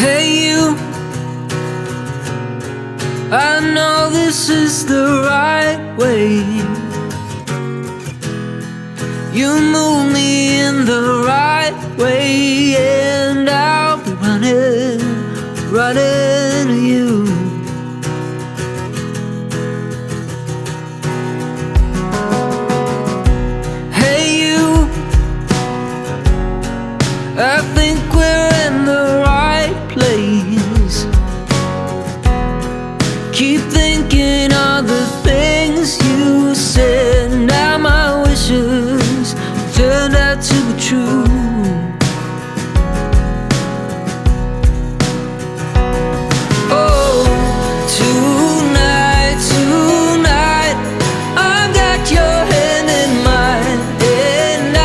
Hey you, I know this is the right way. You move me in the right way, and I'll be running to you. Hey you, I think we're in the right place. Keep thinking of the things you said. Now my wishes turned out to be true. Oh, tonight, I've got your hand in mine, and I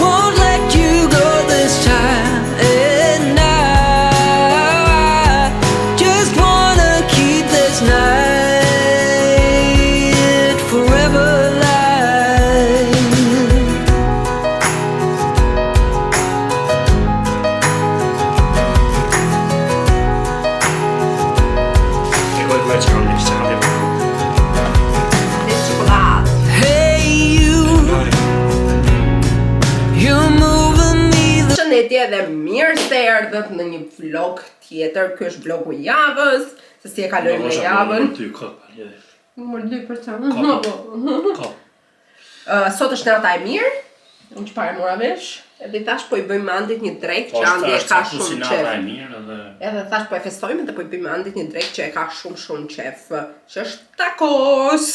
won't let you go this time. And I just wanna keep this night forever alive. Hey you, you're moving me the... Përshëndetje dhe mirë se erdhët në një vlog tjetër. Ky është vlogu i javës, se si e kalojmë në javën. Numër 2 për çfarë? Sot është nata e mirë, unë që pare mora vesh, edhe thash po I bëjmë mandit një drek që andi e ka shumë qef. Edhe thash po e festojmë dhe po I bëjmë mandit një drek që e ka shumë qef, që është tacos.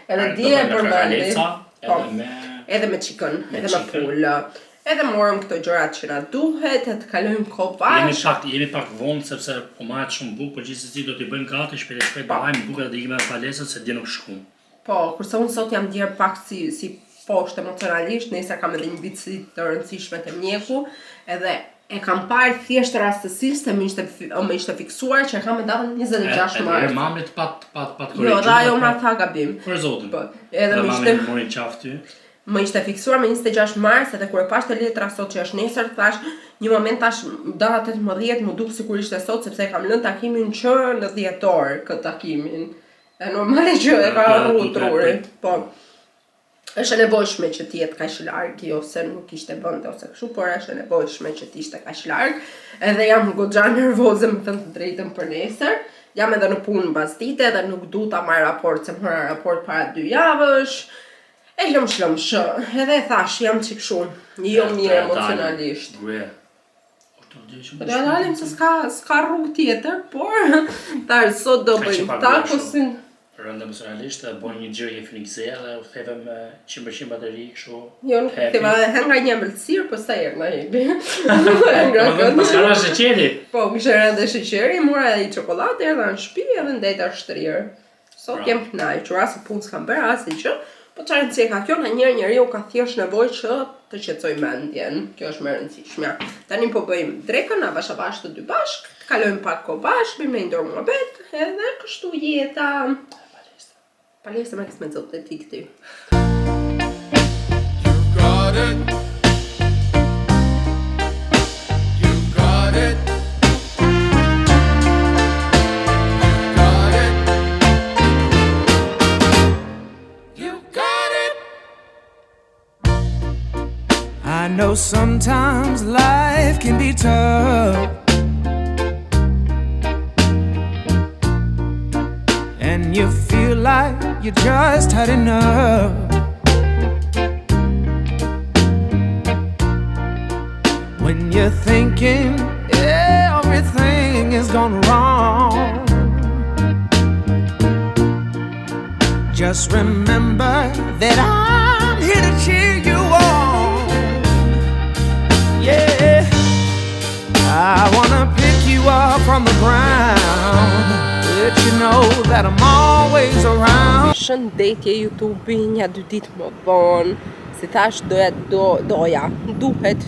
Edhe dje e përmendi. Edhe me chicken, edhe me pull. Edhe morëm këto gjërat që na duhet, e të kalojmë kohë bashkë. Jemi pak vonë sepse po marrët shumë bukë, por gjithsesi do t'i bëjmë gati shpejt bëjmë bukë dhe ikime në palesër se dje nuk shkum. Po, kurse unë sot jam djerë pak si poshtë emocionalisht, nesër kam edhe një vizitë të rëndësishme te mjeku, edhe e kam parë thjesht rastësisht se më ishte fiksuar që e kam e datën 26 mart. Edhe mamit pat korrigjuar. Jo, dhe ajo më tha gabim. Për zotin. Po, edhe më ishte morin qafë ty. Më ishte fiksuar me 26 mars, edhe kur e pash të letra sot që është nesër, thash, një moment tash data 18 më duk sikur ishte sot, sepse e kam lënë takimin që në 10 orë këtë takimin. E normale që e ka rru truri. Po. Është e nevojshme që t'jetë kaq larg, jo se nuk ishte bënte ose kështu, por është e nevojshme që t'ishte kaq larg. Edhe jam goxha nervoze me thënë të drejtën për nesër. Jam edhe në punë mbas dite dhe nuk du ta marr raport, se më hëra raport para 2 javësh. E lëmsh, edhe e thash, jam që këshu, jo mirë emocionalisht. Po do dalim se s'ka rrugë tjetër, por thash, sot do bëjmë tacosin. Rëndë emocionalisht, bojnë një gjë jefë një gzea dhe u theve me 100% bateri, kështu. Jo, nuk theva, nga një mbëlsirë, po sa herë nga jebi. Paskara sheqeri. Po, kështë rëndë sheqeri, mura edhe I çokoladë, erdha në shtëpi edhe ndeta shtrirë. Sot jem kënaqur, as punë s'kam bërë, as gjë. Po çfarë rëndësie ka kjo, në njeriu ka thjesht nevojë që të qetësoj mendjen. Kjo është më e rëndësishme. Tani po bëjmë drekën, na bashkë të dy bashkë, të kalojmë pak kohë bashkë, bëjmë një dorë muhabet, edhe kështu jeta. Palestra me kësë me zotë të ti këti. I know sometimes life can be tough, and you feel like you just had enough. When you're thinking everything is gone wrong, just remember that I'm here to cheer you on. Yeah, I wanna pick you up from the ground, let you know that I'm always around. Shëndetje YouTube, një 2 ditë më vonë, si thash duhet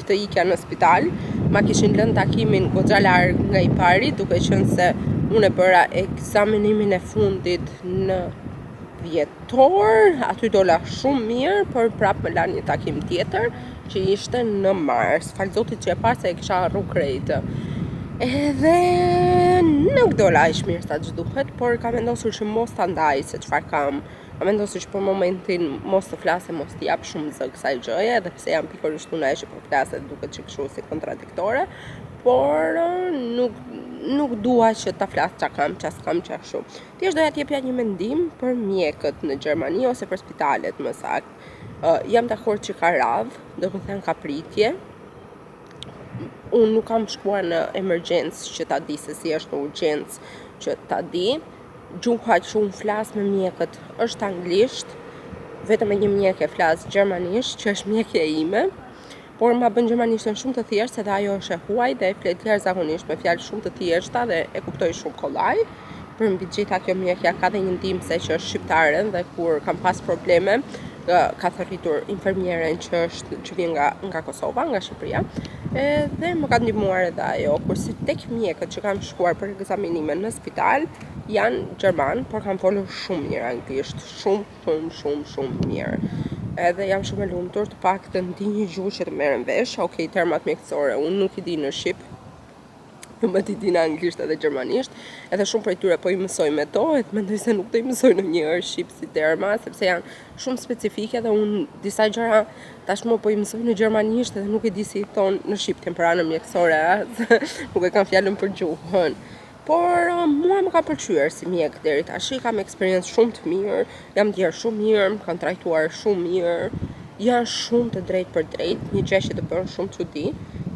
të ikja në spital. Ma kishin lënë takimin goxha larg nga I pari, duke qenë se unë e bëra ekzamenimin e fundit në vjetor, aty dola shumë mirë, por prap më lanë një takim tjetër që ishte në Mars. Falë Zotit që e parë se e kisha harru krejt. Edhe nuk dola aq mirë sa ç'duhet, por kam vendosur që mos ta ndaj se çfarë kam. Kam vendosur që për momentin mos të flasë, mos t'i jap shumë zë kësaj gjëje, edhe pse jam pikërisht unë që po flasë duket që kështu si kontradiktore, por nuk dua që ta flas ç'a kam, ç'a s'kam, ç'a kështu. Thjesht doja t'jepja një mendim për mjekët në Gjermani ose për spitalet më saktë. Jam dakord që ka radhë, do të thënë ka pritje. Unë nuk kam shkuar në emergjencë që ta di se si është në urgjencë që ta di. Gjuha që unë flas me mjekët është anglisht, vetëm e një mjek e flas gjermanisht, që është mjekja ime, por ma bën gjermanishtën shumë të thjeshtë, edhe ajo është e huaj dhe e flet jashtëzakonisht me fjalë shumë të thjeshta dhe e kuptoj shumë kollaj. Për mbi gjitha kjo mjekja ka dhe një ndihmëse që është shqiptare dhe kur kam pas probleme, ka thërritur infermieren që vjen nga Kosova, nga Shqipëria, dhe më ka ndihmuar edhe ajo. Kurse tek mjekët që kam shkuar për ekzaminime në spital janë gjerman, por kam folur shumë mirë anglisht, shumë mirë. Edhe jam shumë e lumtur, të paktën di një gjuhë që të merrem vesh. Okej, termat mjekësore unë nuk i di në shqip, nuk më t'i di në anglisht edhe gjermanisht, edhe shumë prej tyre po i mësoj me to, edhe mendoj se nuk do i mësoj në një herë shqip si terma, sepse janë shumë specifike dhe unë disa gjëra tashmë po i mësoj në gjermanisht edhe nuk e di si i thon në shqip temperanën mjekësore, nuk e kam fjalën për gjuhën. Por mua më ka pëlqyer si mjek deri tash, kam eksperiencë shumë të mirë, jam ndjer shumë mirë, më kanë trajtuar shumë mirë, janë shumë të drejtë për drejtë, një gjë që të bën shumë çudi,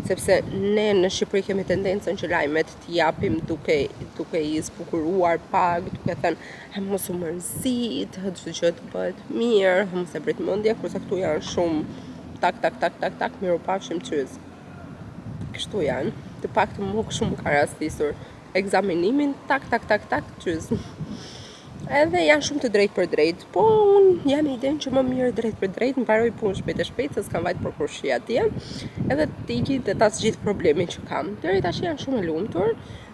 sepse ne në Shqipëri kemi tendencën që lajmet t'i japim duke i zbukuruar pak, duke thënë mos u mërzit, çdo gjë të bëhet mirë, mos e prit mendje, kurse këtu janë shumë tak, mirupafshim çyz. Kështu janë, të paktën më shumë ka rastisur ekzaminimin, tak, qyz. Edhe janë shumë të drejtë për drejtë, po unë jam në idenë që më mirë drejtë për drejtë, më paroj punë shpejt e shpejt, se s'kam vajt për kurshi atje, edhe t'i dhe tas gjithë problemin që kam. Deri tash janë shumë e lumtur,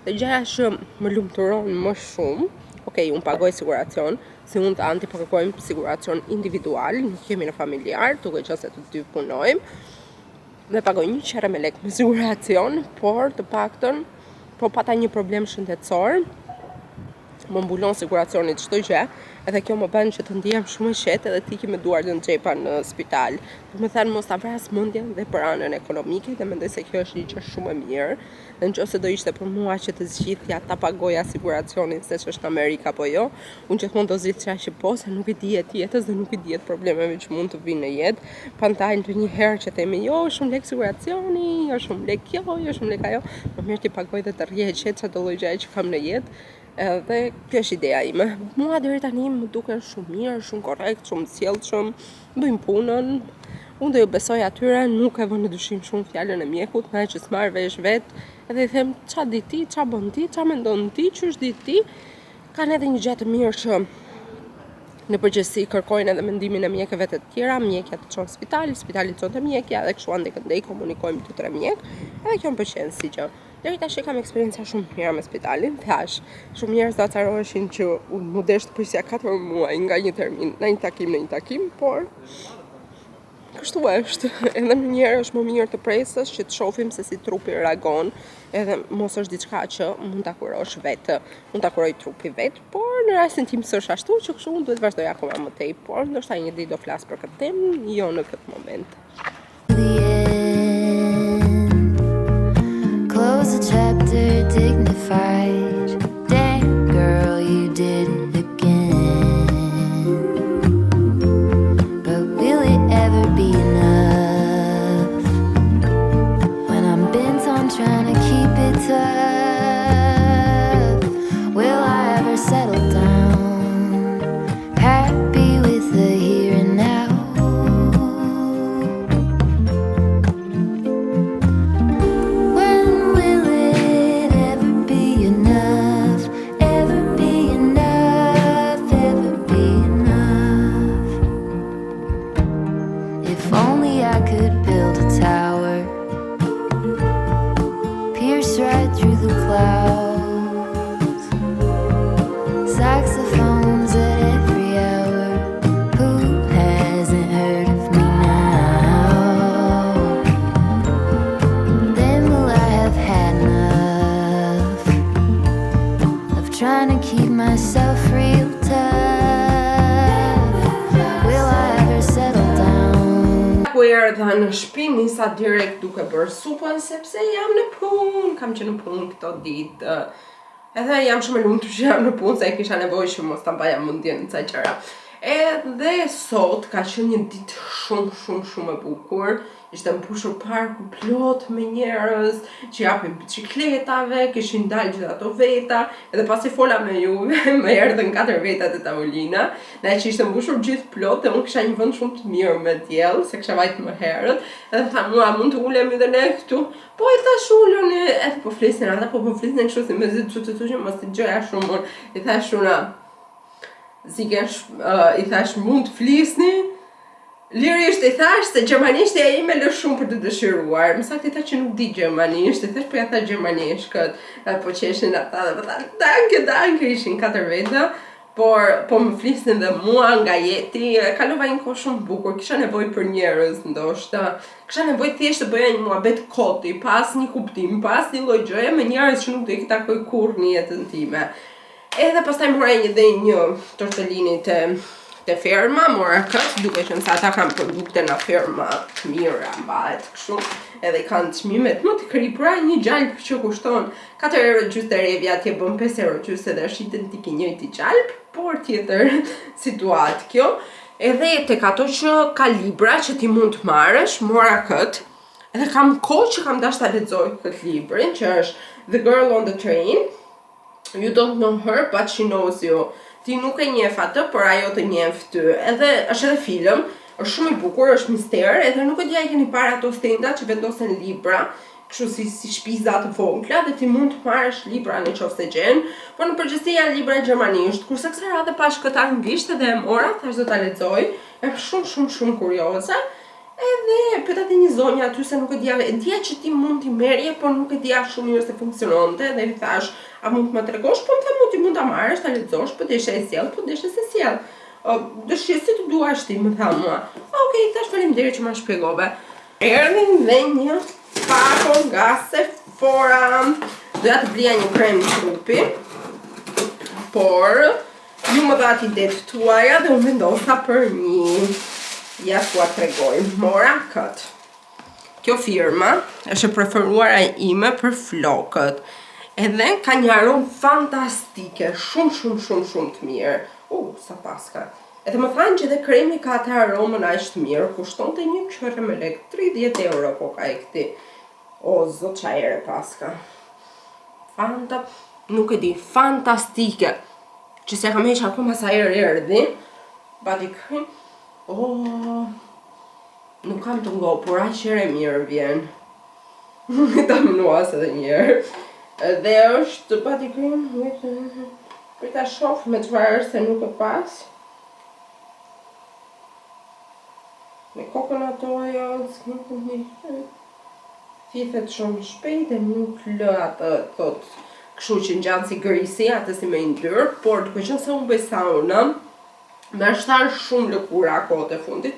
dhe gjëja që më lumturon më shumë, okej, unë pagoj siguracion, si unë të Anti pagojmë siguracion individual, nuk kemi në familjar, duke qenë se të dy punojmë, dhe pagoj 100 lekë me siguracion, por të paktën po pata një problem shëndetësor, më mbulon siguracionit çdo gjë, edhe kjo më bën që të ndihem shumë e qetë edhe t'i me duart në xhepa në spital. Do të thënë mos ta vras mendjen dhe për anën ekonomike dhe mendoj se kjo është një gjë shumë e mirë. Dhe nëse do ishte për mua që të zgjidhja ta pagoja siguracionin se ç'është në Amerikë apo jo, unë gjithmonë do zgjidhja që po, se nuk i dihet jetës dhe nuk i dihet problemeve që mund të vinë në jetë. Prandaj ndonjëherë që themi jo, shumë lek siguracioni, jo shumë lek kjo, jo shumë lek ajo, më mirë ti pagoj dhe të rrihet çdo lloj gjëje që kam në jetë. Edhe kjo është ideja ime. Mua deri tani më duken shumë mirë, shumë korrekt, shumë sjellshëm, bëjmë punën. Unë do ju besoj atyre, nuk e vë në dyshim shumë fjalën e mjekut, me që s'marr vesh vetë, edhe i them ç'a di ti, ç'a bën ti, ç'a mendon ti, ç'është di ti. Kanë edhe një gjë të mirë që në përgjithësi kërkojnë edhe mendimin e mjekëve të tjera, mjekja të çon spitali, spitali çon te mjekja, dhe kështu andej komunikojmë 2-3 mjek, edhe kjo më pëlqen si gjë. Deri tash kam eksperjenca shumë mira me spitalin, thash. Shumë njerëz do acaroheshin që unë më desh të prisja 4 muaj nga një termin, në një takim, por kështu është. Edhe njëherë është më mirë të presësh që të shohim se si trupi reagon, edhe mos është diçka që mund ta kurosh vetë, mund ta kuroj trupi vet, por në rastin tim s'është ashtu, që kështu unë duhet vazhdoj akoma më tej, por ndoshta një ditë do flas për këtë temë, jo në këtë moment. Close the chapter dignified. Damn girl, you did it again. But will it ever be enough? When I'm bent on trying to keep it tough, will I ever settle down? Happy with the here and now. erdha në shtëpi nisa direkt duke bërë supën sepse jam në punë, kam qenë në punë këto ditë. Edhe jam shumë e lumtur që jam në punë se kisha nevojë që mos ta mbaja mendjen në ca gjëra. Edhe sot ka qenë një ditë shumë e bukur. Ishte mbushur parku plot me njerëz që japin bicikletave, kishin dalë gjithë ato veta, edhe pasi fola me juve, më erdhën 4 veta te tavolina, na që ishte mbushur gjithë plot, dhe unë kisha një vend shumë të mirë me diell, se kisha vajt më herët, edhe më thanë mua mund të ulemi dhe ne këtu. Po i thash ulën, edhe po flisnin ata, po flisnin kështu si me zi që mos të gjoja shumë unë. I thash una, i thash mund të flisni? Lirisht i thash se gjermanishtja ime lë shumë për të dëshiruar. Më saktë i thash që nuk di gjermanisht, i thash po ja thash gjermanisht këtë, po qeshin ata dhe më thanë danke, ishin 4 veta, por po më flisnin dhe mua nga jeti, kalova një kohë shumë bukur, kisha nevojë për njerëz ndoshta, kisha nevojë thjesht të bëja një muhabet koti, pas një kuptim, pas një lloj gjëje me njerëz që nuk do i takoj kurrë në jetën time. Edhe pastaj mora një tortellini te ferma, mora këtë, duke qenë se ata kanë produkte nga ferma të mira, mbahet kështu, edhe kanë çmimet më të kripura, një gjalp që kushton 4,5 € te Revi, atje bën 5,5 € edhe është identik i njëjti gjalp, por tjetër situatë kjo. Edhe tek ato që ka libra që ti mund të marrësh, mora këtë, edhe kam kohë që kam dashur ta lexoj këtë librin, që është The Girl on the Train. You don't know her, but she knows you. Ti nuk e njeh atë, por ajo të njeh ty. Edhe është edhe film, është shumë i bukur, është mister, edhe nuk e di a e keni parë ato stenda që vendosen libra, kështu si shpiza të vogla, dhe ti mund të marrësh libra nëse gjen, por në përgjithësi janë libra gjermanisht, kurse kësaj radhe pash këtë anglisht edhe e mora, thash do ta lexoj, është shumë kurioze. Edhe pyeta një zonjë aty se nuk e dia që ti mund t'i merje, por nuk e dia shumë mirë se funksiononte, dhe i thash, a mund të më tregosh? Po më tha ti mund ta marrësh, ta lexosh, po deshe e sjell, po deshe se sjell. Dëshirë si të duash ti, më tha mua. Okej, thash faleminderit që më shpjegove. Erdhin dhe një pako nga Sephora. Doja të blija një krem trupi, por ju më dha idetë tuaja dhe unë vendosa për një. Ja t'ua tregoj, mora këtë. Kjo firma është e preferuara ime për flokët. Edhe ka një aromë fantastike, shumë të mirë. Sa paska. Edhe më thanë që edhe kremi ka atë aromën aq të mirë, kushtonte një qërë me lek, 30 € po ka e këti. Zot qa ere paska. Nuk e di, fantastike. Që se kam heq akoma sa erdhi. Body cream. Nuk kam të ngo, por aq ere mirë vjen. Ta mënuas edhe njerë. Dhe është body cream, për ta shoh me çfarë se nuk e pas. Me coconut oil, thithet shumë shpejt e nuk lë atë thot kështu që ngjan si grisi, atë si me ndyr, por duke qenë se unë bëj sauna, më shtar shumë lëkura kohët e fundit,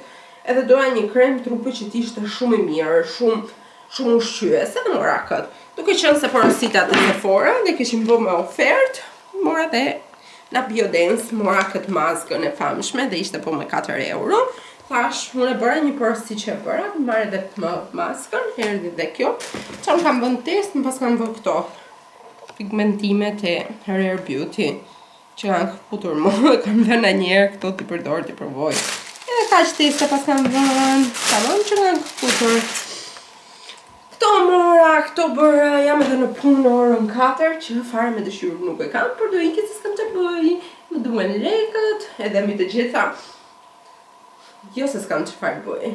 edhe doja një krem trupi që t'ishte shumë i mirë, shumë ushqyes, edhe mora këtë. Duke qenë se porosita të Sephora dhe kishin bërë me ofertë, mora dhe na Biodance, mora këtë maskën e famshme dhe ishte po me 4 €. Thash, unë e bëra një porosi që e bëra, marrë edhe më maskën, erdhi dhe kjo. Që unë kam bën test, më pas kam bën këto pigmentimet e Rare Beauty, që kanë këputur më, kam vënë njerë këto t'i përdor, t'i provoj. Edhe kaq teste pas kam vënë, që kanë këputur. Këto mora, këto bëra, jam edhe në punë në orën 4, që fare me dëshirë nuk e kam, por do iki se s'kam që bëj, më duen lekët, edhe mi të gjitha. Jo se s'kam që farë bëj.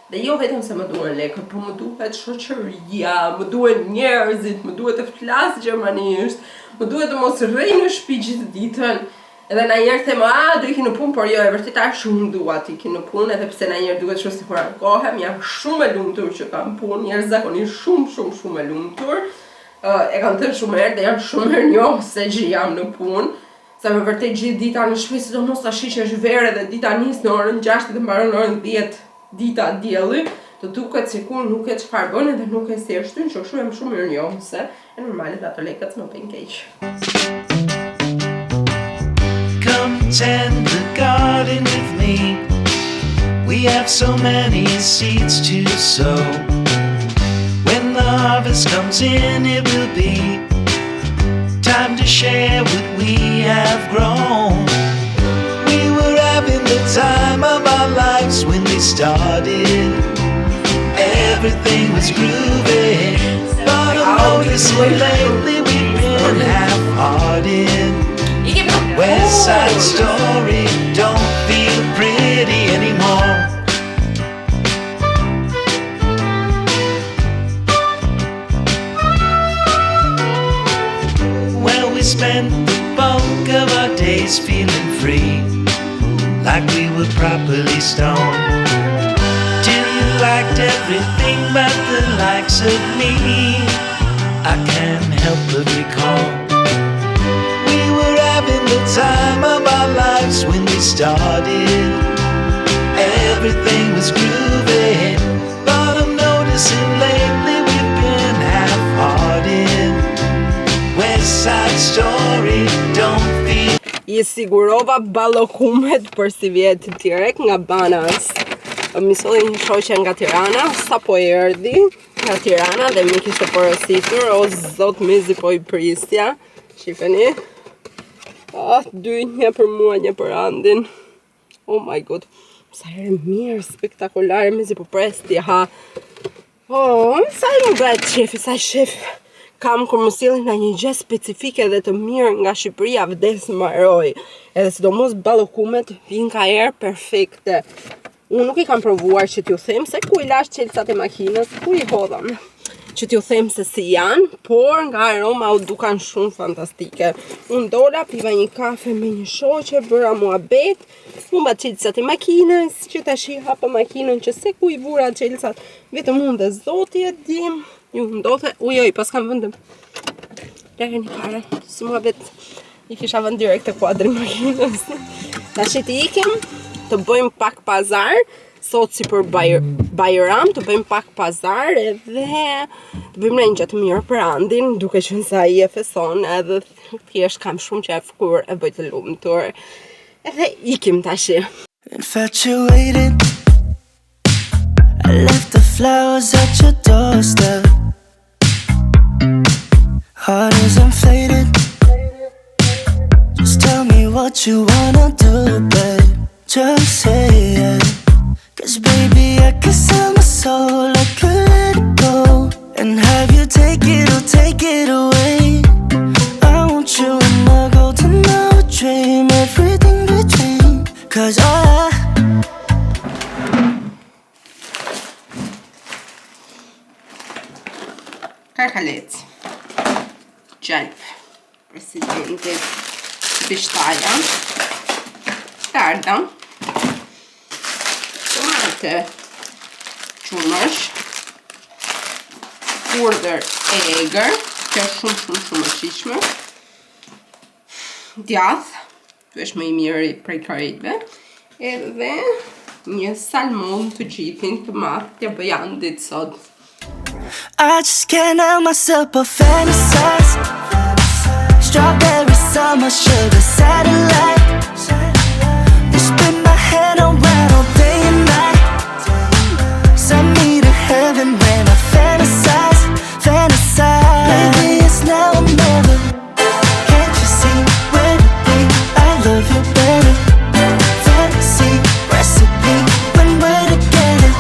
Dhe jo vetëm se më duen lekët, po më duhet shoqëria, më duen njerëzit, më duhet të flas gjermanisht, më duhet të mos rrej në shtëpi gjithë ditën. Edhe na njerë them, do iki në punë, por jo, e vërtetar shumë dua të iki në punë, edhe pse na njerë duhet shumë si kur ankohem, jam shumë e lumtur që kam punë, njerë zakonisht shumë e lumtur. E kam thënë shumë herë dhe jam shumë herë njohëse që jam në punë. Sa me vërtet gjithë dita në shtëpi, sidomos tash që është verë dhe dita nis në orën 6 dhe mbaron në orën 10 dita dielli, të duket sikur nuk e çfarë bën dhe nuk e si shtyn, që kështu jam shumë mirë njohëse, e normale ato lekët më bëjnë keq. Come tend the garden with me. We have so many seeds to sow. When the harvest comes in, it will be time to share what we have grown. We were having the time of our lives when we started. Everything was groovy, but I'm noticing lately we've been half-hearted. West Side Story don't feel pretty anymore. Well, we spent the bulk of our days feeling free, like we were properly stoned, till you liked everything but the likes of me. I can't help but recall we were having the time of our lives when we started. Everything was groovy, but I'm noticing lately we've been half-hearted. West Side Story don't feel. I sigurova ballokumet për si vjetë direkt nga Banas. Më solli një shoqe nga Tirana, sa po erdhi nga Tirana dhe më kishte porositur, o zot mezi po I prisja. Shifeni. Dy, një për mua, një për Andin. Oh my god. Sa herë mirë, spektakolare, mezi po presti, ha. Sa I më bëhet shefi, sa shef. Kam kur më sillin nga një gjë specifike dhe të mirë nga Shqipëria, vdes mbaroj. Edhe sidomos ballokumet vijnë ka erë perfekte. Unë nuk I kam provuar që t'ju them se ku I lash çelësat e makinës, ku I hodham. Që t'ju them se si janë, por nga aroma u dukan shumë fantastike. Unë dola, piva një kafe me një shoqe, bëra muhabet, humba çelësat e makinës, që tash I hapa makinën që se ku I vura çelësat, vetëm unë dhe Zoti e di. Ju ndodhe, ujoj, pas kam vëndëm. Lere një kare, si muhabet I kisha vënd direkt të kuadri makinës. Tash të ikim, të bëjmë pak pazar, sot si për Bajram, të bëjmë pak pazar edhe të bëjmë një gjatë mirë për Andin, duke që nësa I e feson edhe thjesht kam shumë qef kur e bëj të lumtur. Edhe ikim tashi. Infatuated, I left the flowers at your doorstep. Heart is inflated. Just tell me what you wanna do, babe. Just say it. 'Cause baby, I can sell my soul, I could let it go and have you take it or take it away. I want you in my golden hour dream, everything between. 'Cause Karkalec, Gjelp, presidenti Bishtaja, Tarda, tomate, qumësh, urdër e egër, që është shumë e shishme, djath, që është më I miri prej karitve, edhe një salmon të gjithin të madh t'ja bëj Andit sot. I just can't help myself but fantasize. Strawberry summer sugar satellite. You spin my head around all day and night. Send me to heaven when I fantasize. Baby, it's now or never. Can't you see when it be? I love you better. Fantasy recipe when we're together.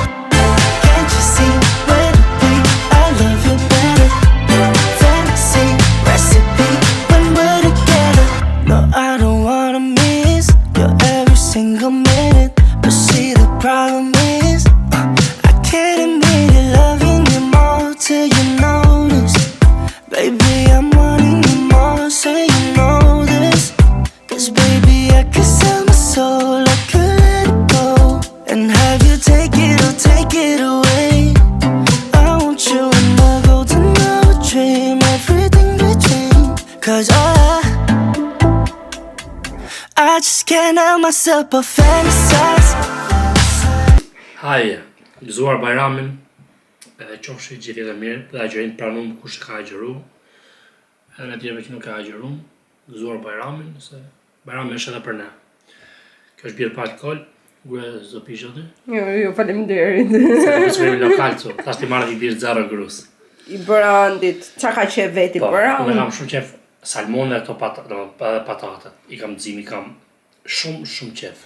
Can't you see when it be? I love you better. Fantasy recipe when we're together. No, I don't wanna miss your every single minute. But see, the problem is I can't admit it, loving you more till you notice. Baby, I'm wanting you more, so you know this. 'Cause baby, I could sell my soul, I could let it go and have you take it or take it away. I want you in my golden hour dream, everything between. 'Cause I just can't help myself but fantasize. Haje, gëzuar Bajramin, edhe qofshi gjithë edhe mirë, dhe agjerin pranum kush ka agjeru, edhe me tjerëve që nuk ka agjeru, gëzuar Bajramin, se Bajrami është edhe për ne. Kjo është birë pa alkohol, Gue zdo pish aty? Jo, faleminderit. Se do s'kemi lokal co, tash ti marrë i birë zero grus. I brandit, qa ka qef veti Po, brand? unë kam shumë qef salmon dhe ato patatet. I kam zimi, kam shumë qef.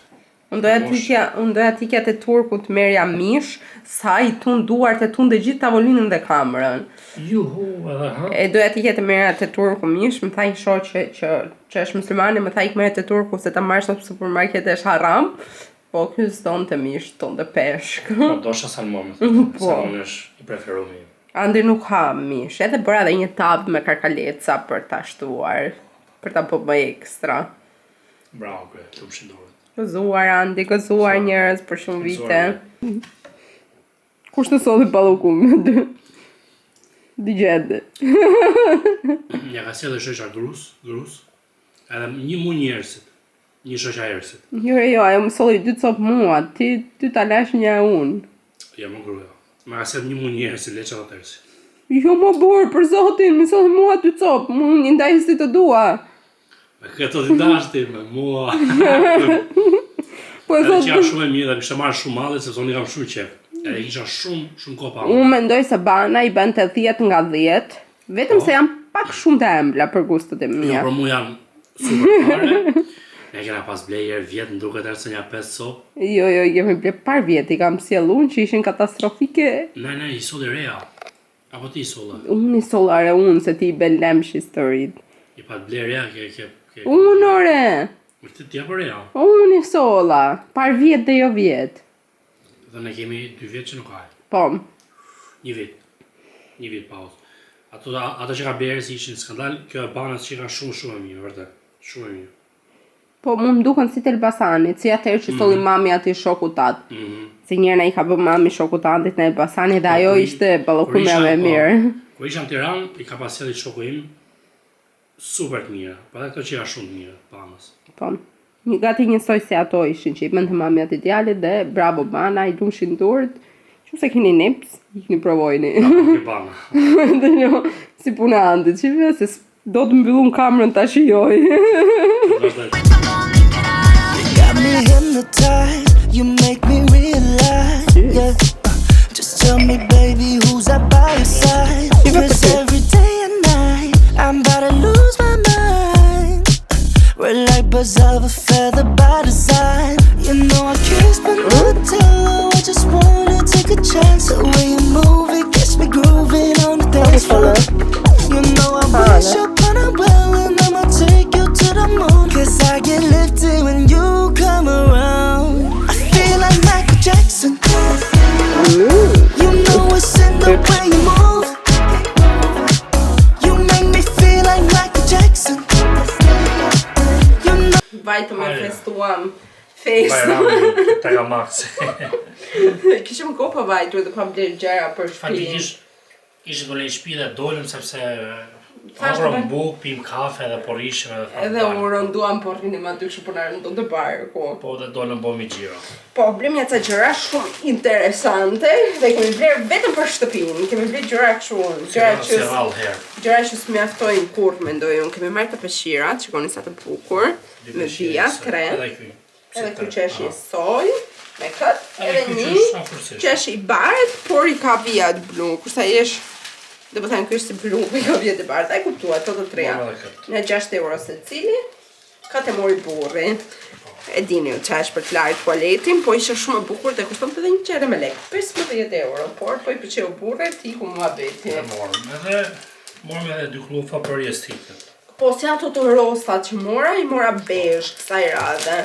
Unë doja t'ikja te turkut merja mish, sa i tun duart e tun dhe gjithë tavolinën dhe kamerën. Juhu, edhe ha? E doja t'ikja te merja te turku mish, më tha një shoqe që është muslimane, më tha ik merja te turku se ta marrësh në supermarket është haram, po ky s'ton të mish, ton të peshk. Po, dosha salmon. Po. Salmon është i preferumi. Andi nuk ha mish, edhe bëra dhe një tab me karkaleca për ta shtuar, për ta po më ekstra. Bravo, gue, të më shindore. Gëzuar Andi, gëzuar njerëz për shumë vite. Kush të solli ballokum me dy? Digjede. Ja ka sjellë shoqja grus, edhe një mu njerëzit, një shoqja erësit. Jo, ajo më solli 2 copë mua, ti ta lash një unë. Ja, më gruja. Ma ka sjellë një mu njerëzit, leqa dhe tërsi. Jo më burë, për zotin, më solli mua 2 copë, më një ndaj si të dua. Me këto t'i dashti, me mua. Po e Edhe që jam thot, shumë e mirë dhe kështë marrë shumë madhe, sepse unë i kam shumë qef. Edhe kisha shumë kopa. unë mendoj se bana i bën të 10 nga 10, vetëm se jam pak shumë të embla për gustet e Jo, mia. për mu janë super fare. Ne kena pas blejer vjetë, në duket erë se një 5 sop. Jo, jemi ble par vjet, i kam sjell unë që ishin katastrofike. Ne, i solli reja. Apo ti i solla? Unë i sollare unë se ti i ben lemsh historit. I pat ble reja, ke... Unë ore, Më ti t'ja për reja. unë i solla, par vjet dhe jo vjet. Dhe ne kemi 2 vjetë që nuk kaj. Po, Një vit pauzë. Ato që ka blerë si ishin skandal, kjo e banës që ka shumë e mirë, vërtet. Shumë e mirë. po mu më duken si Elbasanit, si atëherë që solli mami ati shoku tat. Si njërna i ka bë mami shoku tatit në Elbasanit dhe ajo ishte ballokumeve e mirë. Kur isha në Tiranë, i ka pas sjellë shoku im super të mira. Pa dhe këto që janë shumë të mira, banës. Po, gati njësoj si ato ishin që i bënd të mami ati djalit dhe bravo bana, i dumshin durët. Që se keni nips, i keni provojni. Ke bana. Dhe jo, si puna andit, që vje se do të mbyllun kamerën ta shijoj. Got me hypnotized, you make me realize, yeah. Just tell me, baby, who's that by your side? Cause every day and night, I'm about to lose my mind. We're like birds of a feather by design. You know I can't spend no time, I just wanna take a chance. The way you move, it gets me grooving on the dance floor. You know I wish upon a well and I'ma take you to the moon. Cause I get lifted when you come around. I feel like Michael Jackson. You know it's in the way you move. You make me feel like Michael Jackson. You know Vajtë me festuam fest. Bajrami, të ka max. Kishim ko pa vajtur dhe pa bler gjera për shtëpi. Faktikisht, ishte dole i shtëpi dhe dolëm sepse Thashtë hapërëm be- buk, pim kafe dhe po rishim Edhe u rënduam po rrinim aty kështu po na rëndon të barku. Po dhe dolëm bo mi gjiro. Po, blemi aca gjëra shumë interesante dhe kemi bler vetëm për shtëpinë. Kemi bler gjëra kështu, Si rrallë herë. gjëra që s'mjaftojnë kurrë mendoj unë. Kemi marrë të peshqirat, shikoni sa të bukur, me vija, 3. Edhe ky. Edhe ky qeshi i soj, me kët, Edhe edhe ky një qesh afërsisht. qesh i bardh, por i ka vijat blu, kurse ai është, do të thënë ky është si blu, i ka vijat e bardha, e kuptuat, të treja. Morëm edhe këtë. Në 6 euro secili, ka të mori burri. E dini u qash për të larë tualetin, po ishe shumë e bukur dhe kushton të dhe një qere me lekë, 15 euro, por po i pëqeu burre, ti ku mua beti. Edhe morëm edhe 2 klufa për jestikët. Po si ato të rostat që mora, i mora bezh kësaj radhe.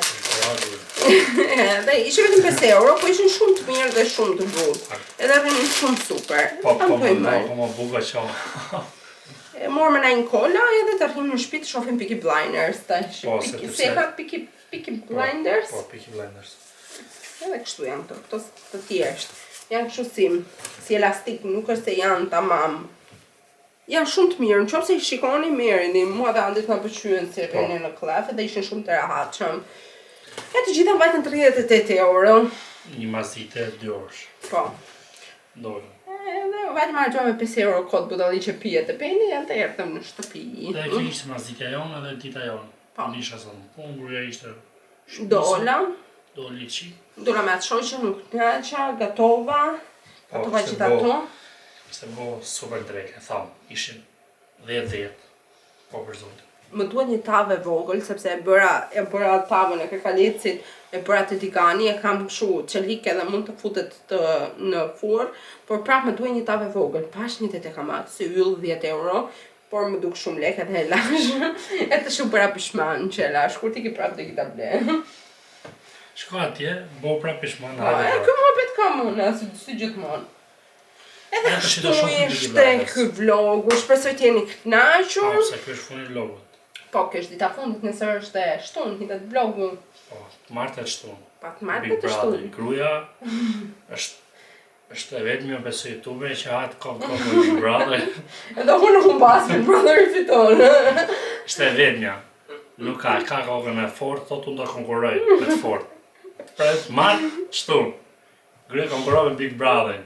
Dhe ishe vetëm 5 euro, po ishin shumë të mirë dhe shumë të butë. Edhe rrinin shumë super. Po, Kam të i po, marrë. më buka që. E morëm në një kola edhe të rrim në shtëpi të shohim Peaky Blinders tash. Po, se të Se ka Peaky Blinders. Po, Peaky Blinders. Edhe kështu janë këto të thjeshtë. Janë kështu si elastik, nuk është se janë tamam. Janë shumë të mirë, nëse i shikoni merrini, mua dhe Andit më pëlqyen si rrinin në klef dhe ishin shumë të rehatshëm. E të gjitha mbajtën 38 euro. Një mazite 2 orësh. Po. Dolëm. Edhe vajtë marrë gjua me 5 euro kod budalli që pijet e peni, janë të erdhëm në shtëpi. Dhe kjo ishte mazitja jonë edhe dita jonë. Po. Unë isha zonë punë, gruja ishte Dola, Do liçi. Dura me atë shoqë, nuk knaqa, gatova. Gatova kishte gjithë ato. Ishte bo super drejt, e thamë, ishin 10-10. Po për zotë. Më duhet një tavë e vogël, sepse e bëra tavën e kakalicit, e bëra të tikani, e kam kështu çelik edhe mund të futet në furr, por prapë më duhet një tavë e vogël. Pash një tete kamat, si yll 10 euro, por më duk shumë lek edhe e lash. E të shumë bëra pishman që e lash, kur ti ki prapë të kita ble. Shko atje, bo pra pishman. E kë më bet ka mëna, si gjithmonë. Edhe Ja, kështu do shohim Big ishte Brothers. ky vlogu, shpresoj t'jeni kënaqur. Se kjo është funi vlogut. Po, kjo është dita fundit, nesër është e shtunë, hitet vlogu. Po, martë e shtunë. Pa të marrë Big të Brother. shtunë. Gruaja është e vetëmja besoj YouTube që hatë kom me Big Brother. Edhe unë nuk mbas Big Brother i fiton. Ishte e vetëmja. Nuk ka kokën e fort, thot unë do konkurroj me të fort. Pra martë, shtunë. Gruaja konkurroj me Big Brother.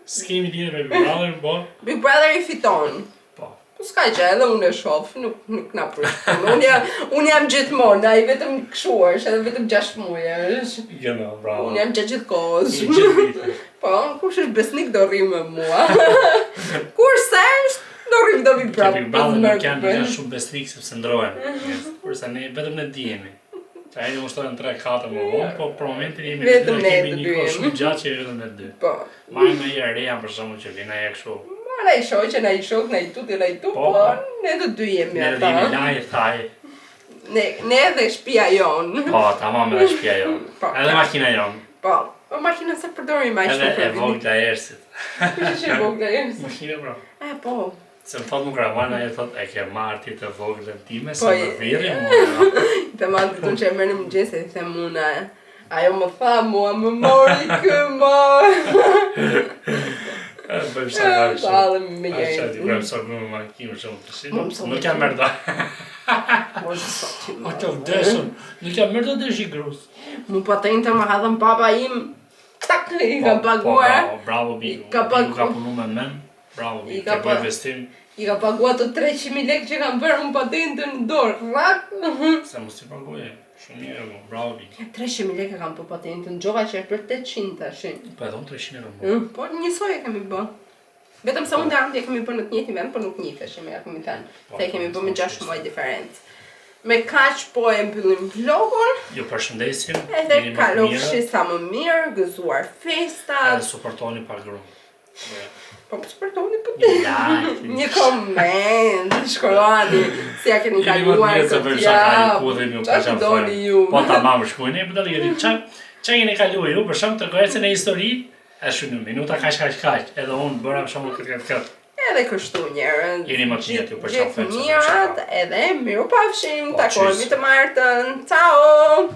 S'kemi tjetër me Big Brother, po? Big Brother i fiton. Po. Po s'ka gjë, edhe unë e shoh, nuk na prish. Unë jam gjithmonë, ai vetëm kështu është, edhe vetëm 6 muaj është. Gjëna, bravo. Unë jam gjatë kohës. I gjithë vitin. Po, kush është besnik do rri me mua. Kurse është do rri do Big Brother. Big Brother nuk janë shumë besnik sepse ndrohen. Kurse ne vetëm ne dijemi. Që ai ushtojnë 3-4 më vonë, po për momentin jemi Vetëm ne kemi të një kohë dyjem. shumë gjatë që vetëm ne dy. Po. Marrim me një reja për shkakun që vjen ai kështu. Ma na i shoqë, na i shok, na i tuti, Po, po ne të dy jemi Ne ata. jemi lajë thaj. Ne dhe shtëpia jon. Po, tamam me shtëpia jon. Po. Edhe makina jon. Po. Po makina se përdorim më Edhe shumë e për vitin. vogla e ersit. Kush e vogla jemi? Makina bro. Po. Se më thot më kramana e thot e ke marrë ti të voglën time se Po, më virri mua. Të ma të tunë që e mërë në mëgjes e them una. Ajo më tha mua, më mori kë Bëjmë sa ka kështu. Talë me Asha ti jërë. bëjmë sa më makinë shumë të shimë. Më mëson Nuk jam mërë da. Mos të sot që O të vdesën. Nuk jam mërë da dhe shi grus. Mu patente më hadhën papa im. Tak, i ka Po, paguar. bravo Bigu. Ka Bigu ka pagu- punu me men. Bravo I Bigu. ka Ke pa- bëj investim. I ka paguar të 300.000 lekë që kam bërë unë patentën në dorë. Rak. Se mos ti pagoje. Shumë mirë, mo. Bravo Bigu. 300.000 lekë kam për patentën. Gjova që është për 800 tashin. Po edhe unë 300 euro mo. Po njësoj e kemi bë. Vetëm se unë dhe Andi e kemi bërë në të njëjtin vend, por nuk njiheshim, ja kemi thënë. Po, Se e kemi bërë me po, 6 po. muaj diferencë. Me kaq po e mbyllim vlogun, Ju përshëndesim. edhe jeni më të kalofshi mirë, sa më mirë, gëzuar festat. Edhe suportoni pa grunë. Po më suportoni po ti. Like. Një koment, shkruani, si ja keni Jeni më të kaluar mirë se këtë për shaka i javë. kudhe ju ka Çfarë qafë. doni ju? Po tamam shkruajeni e përdali jeni ç'a jeni kaluar ju për shkak të kërcen e histori, e shumë minuta kaq, edhe unë bëra për shkak këtë. Edhe kështu njerën. Jeni më të mirë ju për Gjithë shkak të mirat, edhe miru pafshim, Po, takohemi qysh. të martën. Ciao!